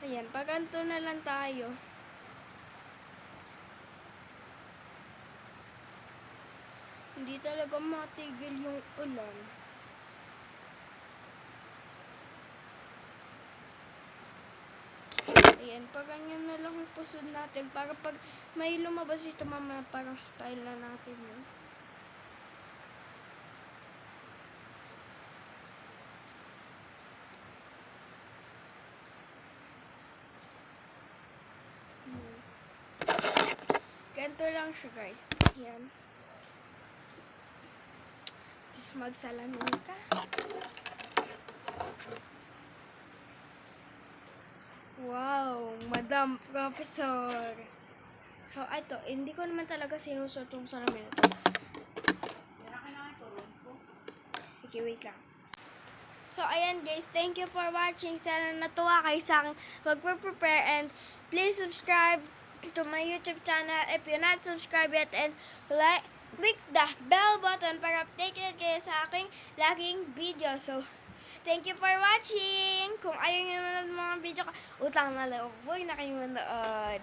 Ayan, paganto na lang tayo. Hindi talaga matigil yung ulan. Ayan, pag ganyan na lang yung pusod natin para pag may lumabas ito mamaya parang style na natin yun. Ganito lang siya guys. Ayan. Tapos magsalamin ka. Wow, Madam Professor. So, ito, hindi ko naman talaga sinusot yung salamin ito. Sige, wait lang. So, ayan guys, thank you for watching. Sana natuwa kayo sa akin magpe-prepare and please subscribe to my YouTube channel if you're not subscribed yet and click the bell button para updated kayo sa aking laging video. So, thank you for watching. Kung ayaw nyo naman mga video ko, utang na loob. Huwag na kayong manood.